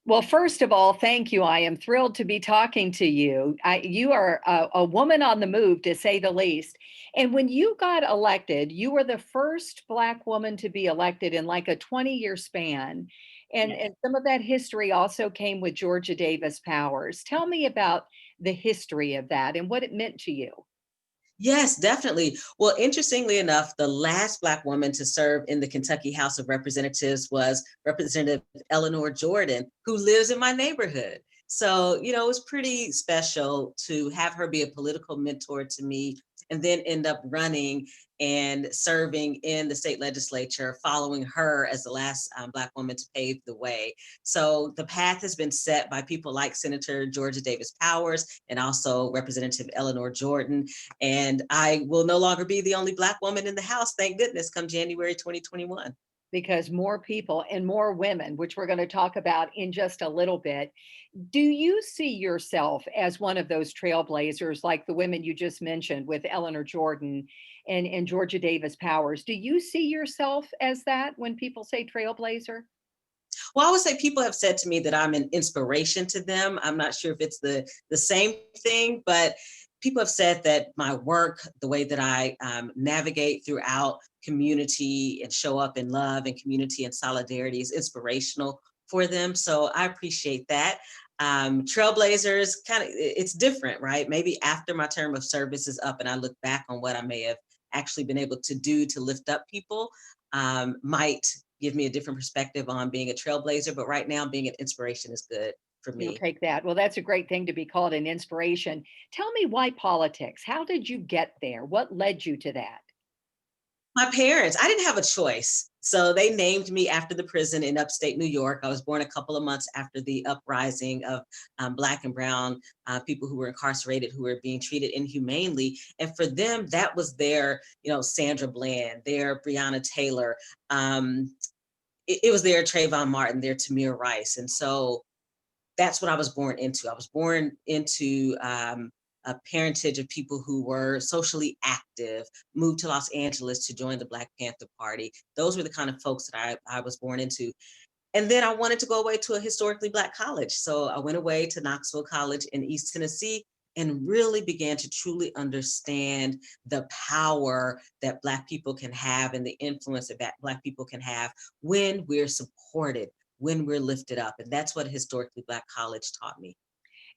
Well, first of all, thank you. I am thrilled to be talking to you. You are a woman on the move, to say the least. And when you got elected, you were the first Black woman to be elected in like a 20-year span. Yes. And some of that history also came with Georgia Davis Powers. Tell me about the history of that and what it meant to you. Yes, definitely. Well, interestingly enough, the last Black woman to serve in the Kentucky House of Representatives was Representative Eleanor Jordan, who lives in my neighborhood. So, it was pretty special to have her be a political mentor to me and then end up running and serving in the state legislature, following her as the last Black woman to pave the way. So the path has been set by people like Senator Georgia Davis Powers and also Representative Eleanor Jordan. And I will no longer be the only Black woman in the House, thank goodness, come January 2021. Because more people and more women, which we're going to talk about in just a little bit. Do you see yourself as one of those trailblazers like the women you just mentioned with Eleanor Jordan and Georgia Davis Powers? Do you see yourself as that when people say trailblazer? Well, I would say people have said to me that I'm an inspiration to them. I'm not sure if it's the same thing, but people have said that my work, the way that I navigate throughout community and show up in love and community and solidarity is inspirational for them. So I appreciate that. Trailblazers, kind of, it's different, right? Maybe after my term of service is up and I look back on what I may have actually been able to do to lift up people, might give me a different perspective on being a trailblazer. But right now, being an inspiration is good for You'll me. take that. Well, that's a great thing to be called an inspiration. Tell me, why politics? How did you get there? What led you to that? My parents, I didn't have a choice. So they named me after the prison in upstate New York. I was born a couple of months after the uprising of Black and Brown people who were incarcerated, who were being treated inhumanely. And for them, that was their, Sandra Bland, their Breonna Taylor. It was their Trayvon Martin, their Tamir Rice. And so that's what I was born into. I was born into a parentage of people who were socially active, moved to Los Angeles to join the Black Panther Party. Those were the kind of folks that I was born into. And then I wanted to go away to a historically Black college. So I went away to Knoxville College in East Tennessee and really began to truly understand the power that Black people can have and the influence that Black people can have when we're supported, when we're lifted up. And that's what historically Black college taught me.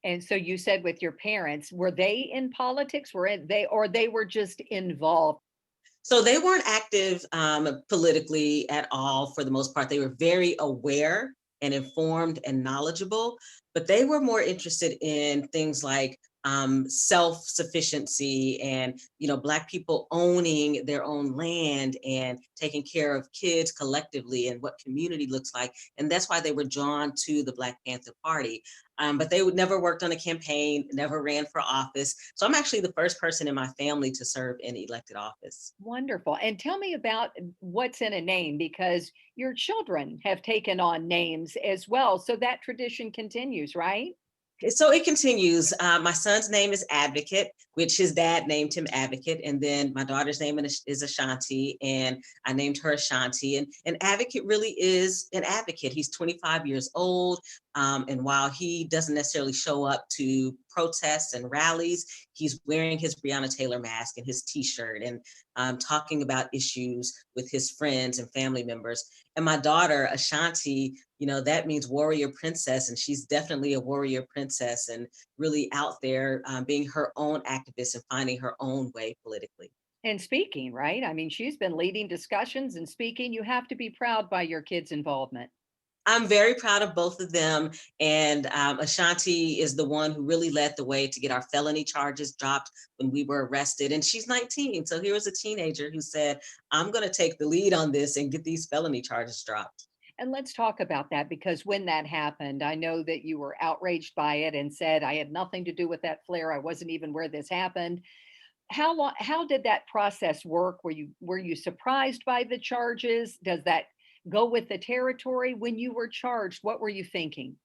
And so you said with your parents, were they in politics? They were just involved? So they weren't active politically at all for the most part. They were very aware and informed and knowledgeable, but they were more interested in things like self-sufficiency and Black people owning their own land and taking care of kids collectively and what community looks like. And that's why they were drawn to the Black Panther Party. But they would never worked on a campaign, never ran for office. So I'm actually the first person in my family to serve in elected office. Wonderful. And tell me about what's in a name, because your children have taken on names as well. So that tradition continues, right? So it continues. My son's name is Advocate, which his dad named him Advocate, and then my daughter's name is Ashanti, and I named her Ashanti. And Advocate really is an advocate. He's 25 years old, and while he doesn't necessarily show up to protests and rallies, he's wearing his Breonna Taylor mask and his T-shirt and talking about issues with his friends and family members. And my daughter Ashanti, that means warrior princess, and she's definitely a warrior princess and really out there being her own activist and finding her own way politically. And speaking, right? I mean, she's been leading discussions and speaking. You have to be proud by your kids' involvement. I'm very proud of both of them. And Ashanti is the one who really led the way to get our felony charges dropped when we were arrested. And she's 19. So here was a teenager who said, I'm going to take the lead on this and get these felony charges dropped. And let's talk about that, because when that happened, I know that you were outraged by it and said, I had nothing to do with that flare. I wasn't even where this happened. How did that process work? Were you surprised by the charges? Does that go with the territory? When you were charged, what were you thinking?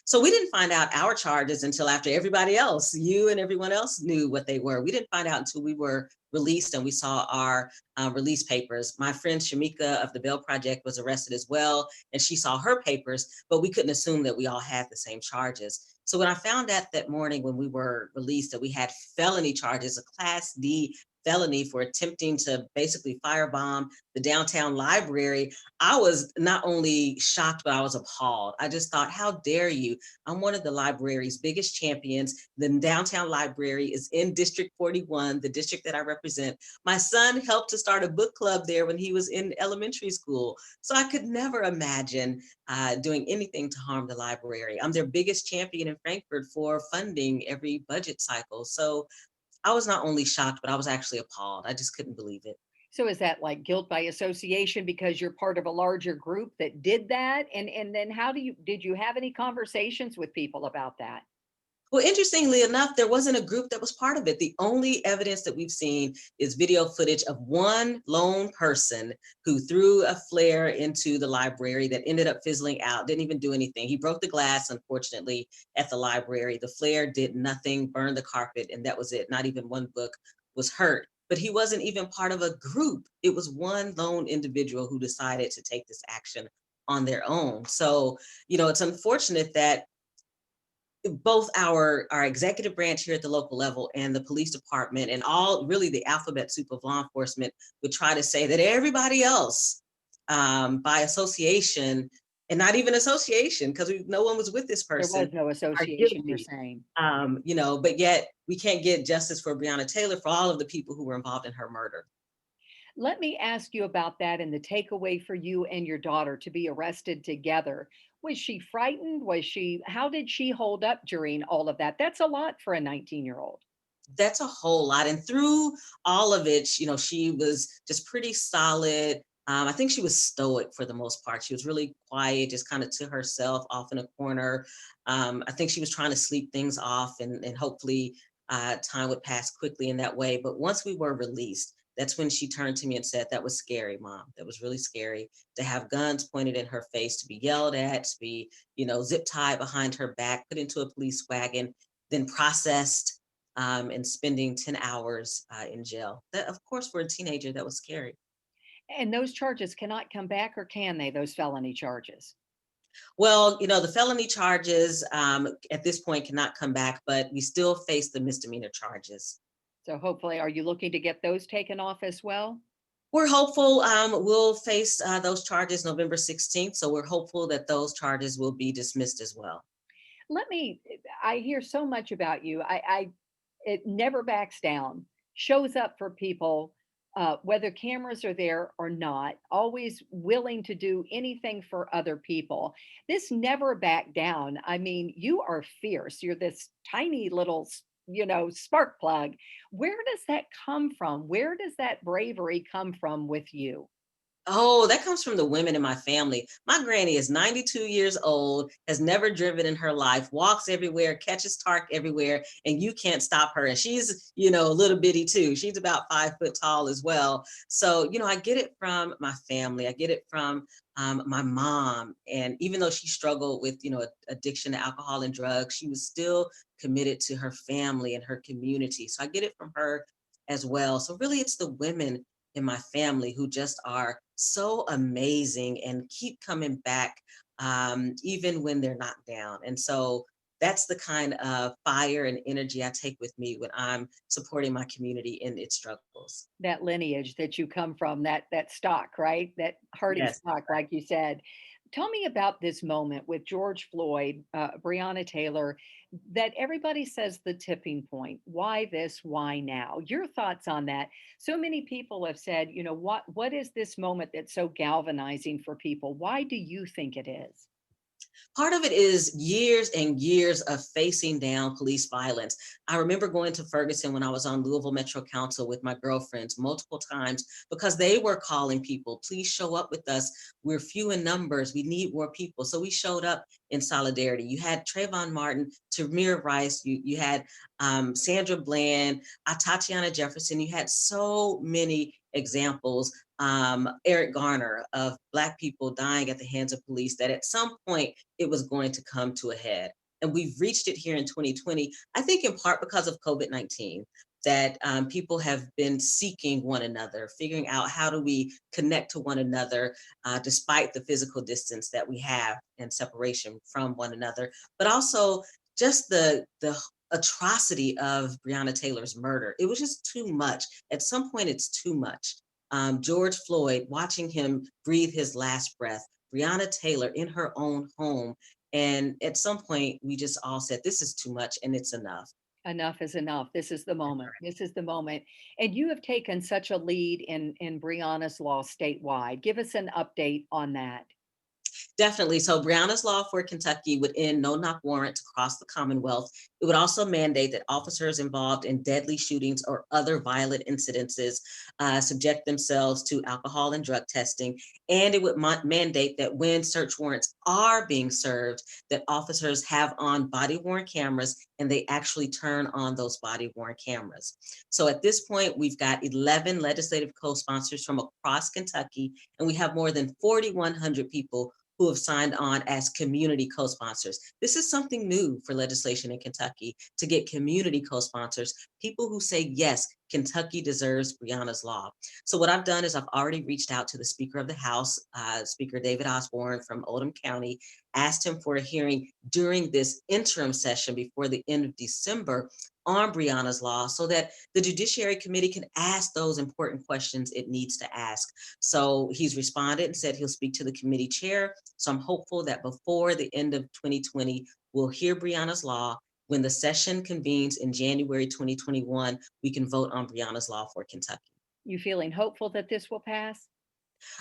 So we didn't find out our charges until after everybody else, you and everyone else, knew what they were. We didn't find out until we were released and we saw our release papers. My friend Shamika of the Bell Project was arrested as well, and she saw her papers, but we couldn't assume that we all had the same charges. So when I found out that morning when we were released that we had felony charges, a Class D felony for attempting to basically firebomb the downtown library, I was not only shocked, but I was appalled. I just thought, how dare you? I'm one of the library's biggest champions. The downtown library is in District 41, the district that I represent. My son helped to start a book club there when he was in elementary school. So I could never imagine doing anything to harm the library. I'm their biggest champion in Frankfurt for funding every budget cycle. So I was not only shocked, but I was actually appalled. I just couldn't believe it. So is that like guilt by association because you're part of a larger group that did that? And then how do you did you have any conversations with people about that? Well, interestingly enough, there wasn't a group that was part of it. The only evidence that we've seen is video footage of one lone person who threw a flare into the library that ended up fizzling out, didn't even do anything. He broke the glass, unfortunately, at the library. The flare did nothing, burned the carpet, and that was it. Not even one book was hurt. But he wasn't even part of a group. It was one lone individual who decided to take this action on their own. So, it's unfortunate that both our executive branch here at the local level and the police department and all really the alphabet soup of law enforcement would try to say that everybody else by association and not even association because no one was with this There was person no are association, you're guilty. saying. But yet we can't get justice for Breonna Taylor for all of the people who were involved in her murder. Let me ask you about that and the takeaway for you and your daughter to be arrested together. Was she frightened? How did she hold up during all of that? That's a lot for a 19-year-old. That's a whole lot. And through all of it, she was just pretty solid. I think she was stoic for the most part. She was really quiet, just kind of to herself off in a corner. I think she was trying to sleep things off and hopefully time would pass quickly in that way. But once we were released, that's when she turned to me and said, "That was scary, Mom. That was really scary to have guns pointed in her face, to be yelled at, to be, zip tied behind her back, put into a police wagon, then processed and spending 10 hours in jail. That, of course, for a teenager, that was scary. And those charges cannot come back, or can they, those felony charges? Well, the felony charges at this point cannot come back, but we still face the misdemeanor charges. So hopefully, are you looking to get those taken off as well? We're hopeful we'll face those charges November 16th. So we're hopeful that those charges will be dismissed as well. Let me I hear so much about you. I it never backs down, shows up for people, whether cameras are there or not, always willing to do anything for other people. This never back down. I mean, you are fierce. You're this tiny little, spark plug. Where does that come from? Where does that bravery come from with you? Oh, that comes from the women in my family. My granny is 92 years old, has never driven in her life, walks everywhere, catches tark everywhere, and you can't stop her. And she's, a little bitty too. She's about 5 foot tall as well. So, I get it from my family. I get it from my mom. And even though she struggled with, addiction to alcohol and drugs, she was still committed to her family and her community. So I get it from her as well. So really, it's the women in my family who just are so amazing and keep coming back even when they're knocked down. And so that's the kind of fire and energy I take with me when I'm supporting my community in its struggles. That lineage that you come from, that stock, right? That hearty Yes. stock, like you said. Tell me about this moment with George Floyd, Breonna Taylor, that everybody says the tipping point. Why this? Why now? Your thoughts on that? So many people have said, what is this moment that's so galvanizing for people? Why do you think it is? Part of it is years and years of facing down police violence. I remember going to Ferguson when I was on Louisville Metro Council with my girlfriends multiple times because they were calling people, please show up with us. We're few in numbers. We need more people. So we showed up in solidarity. You had Trayvon Martin, Tamir Rice, you had Sandra Bland, Tatiana Jefferson. You had so many examples, Eric Garner, of Black people dying at the hands of police, that at some point it was going to come to a head. And we've reached it here in 2020, I think in part because of COVID-19. that people have been seeking one another, figuring out how do we connect to one another despite the physical distance that we have and separation from one another, but also just the atrocity of Breonna Taylor's murder. It was just too much. At some point, it's too much. George Floyd, watching him breathe his last breath, Breonna Taylor in her own home. And at some point, we just all said, this is too much and it's enough. Enough is enough. This is the That's moment. right. This is the moment. And you have taken such a lead in Brianna's Law statewide. Give us an update on that. Definitely. So Breonna's law for Kentucky would end no-knock warrants across the Commonwealth. It would also mandate that officers involved in deadly shootings or other violent incidences subject themselves to alcohol and drug testing. And it would mandate that when search warrants are being served, that officers have on body-worn cameras and they actually turn on those body-worn cameras. So at this point, we've got 11 legislative co-sponsors from across Kentucky, and we have more than 4,100 people who have signed on as community co-sponsors. This is something new for legislation in Kentucky, to get community co-sponsors, people who say, yes, Kentucky deserves Breonna's law. So what I've done is I've already reached out to the Speaker of the House, Speaker David Osborne from Oldham County, asked him for a hearing during this interim session before the end of December on Breonna's law so that the Judiciary Committee can ask those important questions it needs to ask. So he's responded and said he'll speak to the committee chair. So I'm hopeful that before the end of 2020, we'll hear Breonna's law. When the session convenes in January 2021, we can vote on Breonna's law for Kentucky. You feeling hopeful that this will pass?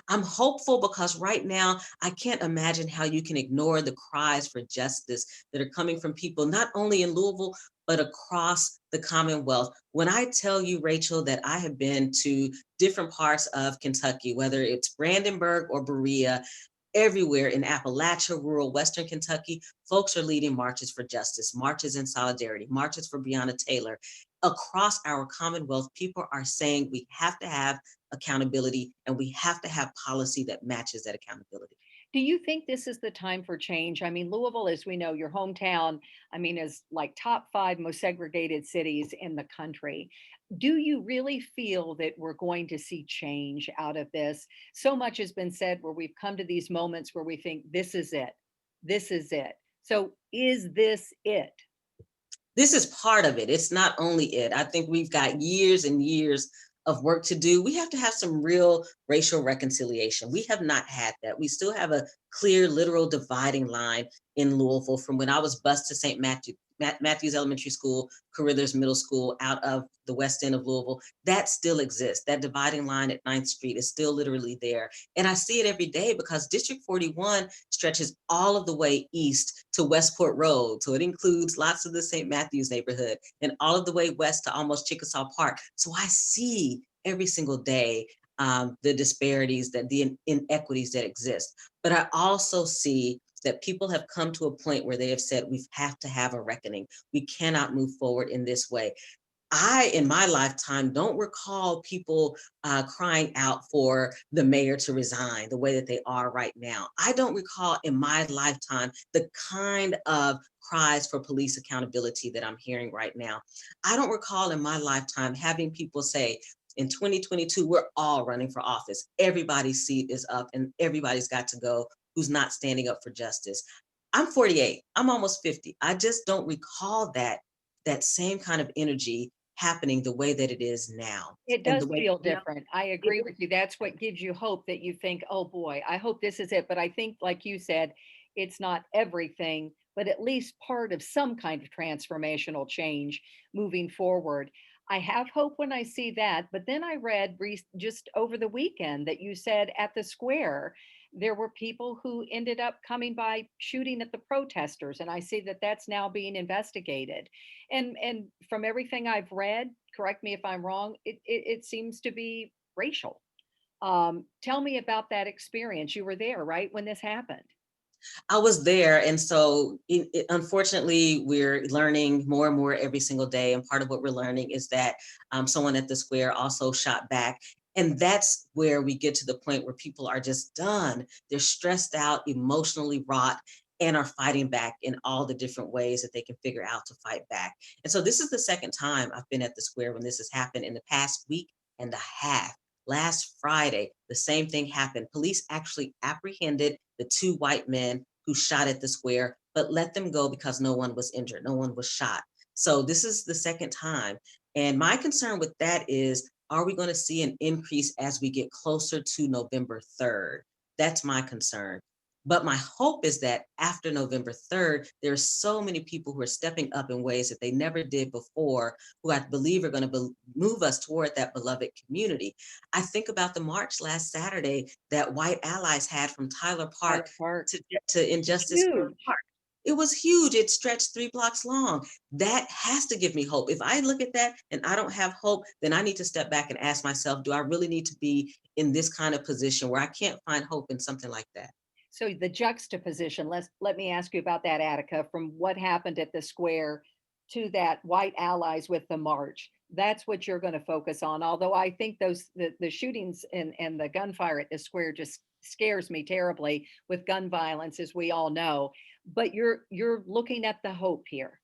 I'm hopeful because right now I can't imagine how you can ignore the cries for justice that are coming from people not only in Louisville, but across the Commonwealth. When I tell you, Rachel, that I have been to different parts of Kentucky, whether it's Brandenburg or Berea, everywhere in Appalachia, rural Western Kentucky, folks are leading marches for justice, marches in solidarity, marches for Breonna Taylor. Across our Commonwealth, people are saying we have to have accountability and we have to have policy that matches that accountability. Do you think this is the time for change? I mean, Louisville, as we know, your hometown, I mean, is like top 5 most segregated cities in the country. Do you really feel that we're going to see change out of this? So much has been said where we've come to these moments where we think this is it. This is it. So is this it? This is part of it. It's not only it. I think we've got years and years of work to do. We have to have some real racial reconciliation. We have not had that. We still have a clear, literal dividing line in Louisville from when I was bused to St. Matthew's Elementary School, Carruthers Middle School, out of the west end of Louisville. That still exists. That dividing line at 9th Street is still literally there. And I see it every day because District 41 stretches all of the way east to Westport Road. So it includes lots of the St. Matthews neighborhood and all of the way west to almost Chickasaw Park. So I see every single day the disparities, that the inequities that exist. But I also see that people have come to a point where they have said, we have to have a reckoning. We cannot move forward in this way. I, in my lifetime, don't recall people crying out for the mayor to resign the way that they are right now. I don't recall in my lifetime the kind of cries for police accountability that I'm hearing right now. I don't recall in my lifetime having people say, in 2022, we're all running for office. Everybody's seat is up and everybody's got to go who's not standing up for justice. I'm 48. I'm almost 50. I just don't recall that same kind of energy happening the way that it is now. It And does the way, feel different. I it agree with you. That's what gives you hope that you think, "Oh boy, I hope this is it." But I think, like you said, it's not everything, but at least part of some kind of transformational change moving forward. I have hope when I see that. But then I read just over the weekend that you said at the square, there were people who ended up coming by shooting at the protesters. And I see that that's now being investigated. And from everything I've read, correct me if I'm wrong, it seems to be racial. Tell me about that experience. You were there, right, when this happened? I was there. And so unfortunately, we're learning more and more every single day. And part of what we're learning is that someone at the square also shot back. And that's where we get to the point where people are just done. They're stressed out, emotionally wrought. and are fighting back in all the different ways that they can figure out to fight back. And so this is the second time I've been at the square when this has happened in the past week and a half. Last Friday, the same thing happened. Police actually apprehended the two white men who shot at the square, but let them go because no one was injured, no one was shot. So this is the second time. And my concern with that is, are we going to see an increase as we get closer to November 3rd? That's my concern. But my hope is that after November 3rd, there are so many people who are stepping up in ways that they never did before, who I believe are going to move us toward that beloved community. I think about the march last Saturday that white allies had from Tyler Park Tyler Park. to get to Injustice for Huge. Park. It was huge. It stretched 3 blocks long. That has to give me hope. If I look at that and I don't have hope, then I need to step back and ask myself, do I really need to be in this kind of position where I can't find hope in something like that? So the juxtaposition, let me ask you about that, Attica, from what happened at the square to that white allies with the march. That's what you're going to focus on. Although I think the shootings and the gunfire at the square just scares me terribly with gun violence, as we all know. But you're looking at the hope here.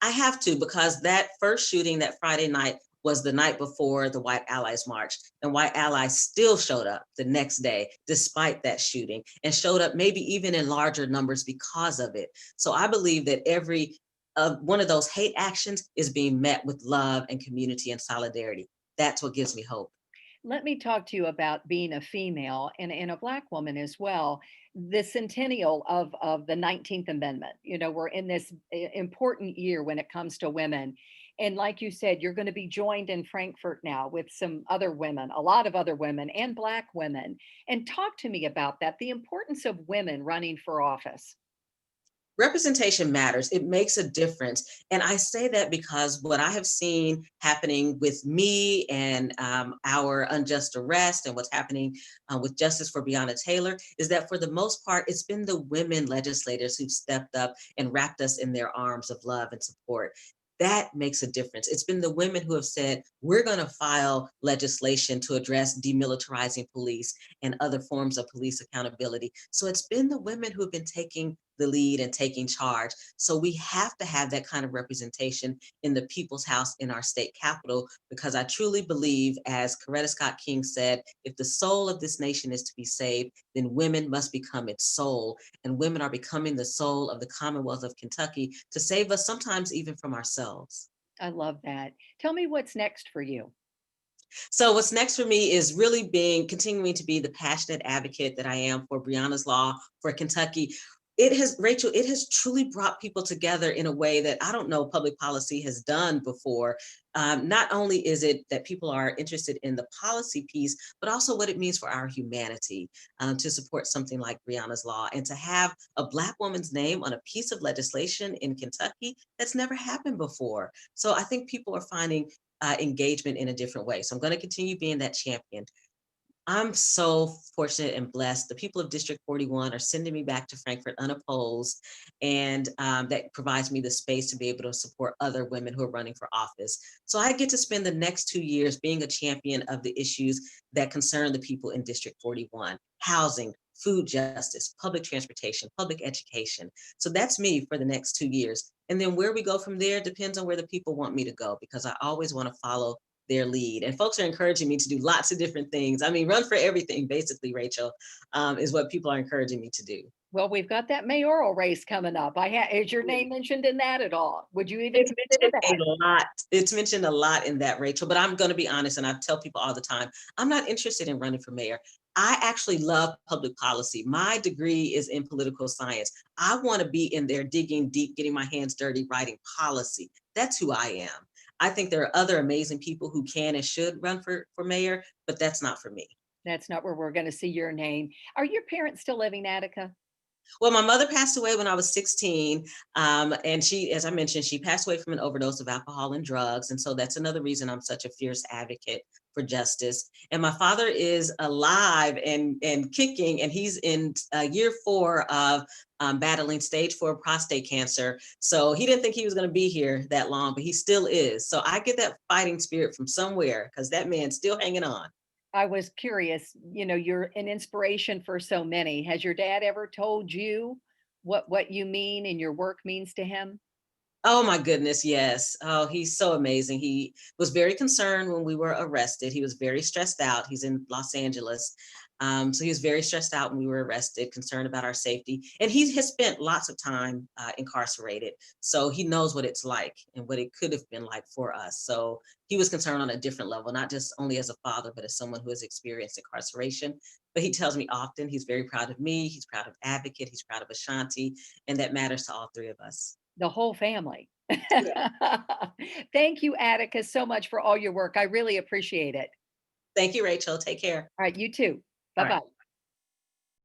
I have to, because that first shooting that Friday night was the night before the White Allies March. And White Allies still showed up the next day, despite that shooting, and showed up maybe even in larger numbers because of it. So I believe that every one of those hate actions is being met with love and community and solidarity. That's what gives me hope. Let me talk to you about being a female and a Black woman as well. The centennial of the 19th Amendment. You know, we're in this important year when it comes to women. And like you said, you're going to be joined in Frankfurt now with some other women, a lot of other women and Black women. And talk to me about that, the importance of women running for office. Representation matters. It makes a difference. And I say that because what I have seen happening with me and our unjust arrest and what's happening with justice for Breonna Taylor is that for the most part, it's been the women legislators who've stepped up and wrapped us in their arms of love and support. That makes a difference. It's been the women who have said, we're going to file legislation to address demilitarizing police and other forms of police accountability. So it's been the women who have been taking the lead and taking charge. So we have to have that kind of representation in the people's house in our state capitol, because I truly believe, as Coretta Scott King said, if the soul of this nation is to be saved, then women must become its soul. And women are becoming the soul of the Commonwealth of Kentucky to save us sometimes even from ourselves. I love that. Tell me what's next for you. So what's next for me is really continuing to be the passionate advocate that I am for Breonna's Law, for Kentucky. It has, Rachel, it has truly brought people together in a way that I don't know public policy has done before. Not only is it that people are interested in the policy piece, but also what it means for our humanity, to support something like Breonna's Law and to have a Black woman's name on a piece of legislation in Kentucky that's never happened before. So I think people are finding engagement in a different way. So I'm going to continue being that champion. I'm so fortunate and blessed. The people of District 41 are sending me back to Frankfurt unopposed, and that provides me the space to be able to support other women who are running for office. So I get to spend the next 2 years being a champion of the issues that concern the people in District 41: housing, food justice, public transportation, public education. So that's me for the next 2 years. And then where we go from there depends on where the people want me to go, because I always want to follow their lead. And folks are encouraging me to do lots of different things. I mean, run for everything, basically, Rachel, is what people are encouraging me to do. Well, we've got that mayoral race coming up. Is your name mentioned in that at all? Would you even It's consider mentioned that? a lot. It's mentioned a lot in that, Rachel, but I'm going to be honest, and I tell people all the time, I'm not interested in running for mayor. I actually love public policy. My degree is in political science. I want to be in there digging deep, getting my hands dirty, writing policy. That's who I am. I think there are other amazing people who can and should run for mayor, but that's not for me. That's not where we're going to see your name. Are your parents still living, Attica? Well, my mother passed away when I was 16. And she, as I mentioned, she passed away from an overdose of alcohol and drugs. And so that's another reason I'm such a fierce advocate for justice. And my father is alive and kicking, and he's in year 4 of battling stage 4 prostate cancer. So he didn't think he was going to be here that long, but he still is. So I get that fighting spirit from somewhere, because that man's still hanging on. I was curious, you're an inspiration for so many. Has your dad ever told you what you mean and your work means to him? Oh my goodness, yes. Oh, he's so amazing. He was very concerned when we were arrested. He was very stressed out. He's in Los Angeles. So he was very stressed out when we were arrested, concerned about our safety. And he has spent lots of time incarcerated. So he knows what it's like and what it could have been like for us. So he was concerned on a different level, not just only as a father, but as someone who has experienced incarceration. But he tells me often he's very proud of me. He's proud of Advocate. He's proud of Ashanti. And that matters to all three of us. The whole family. Yeah. Thank you, Attica, so much for all your work. I really appreciate it. Thank you, Rachel. Take care. All right, you too. All right. Bye-bye.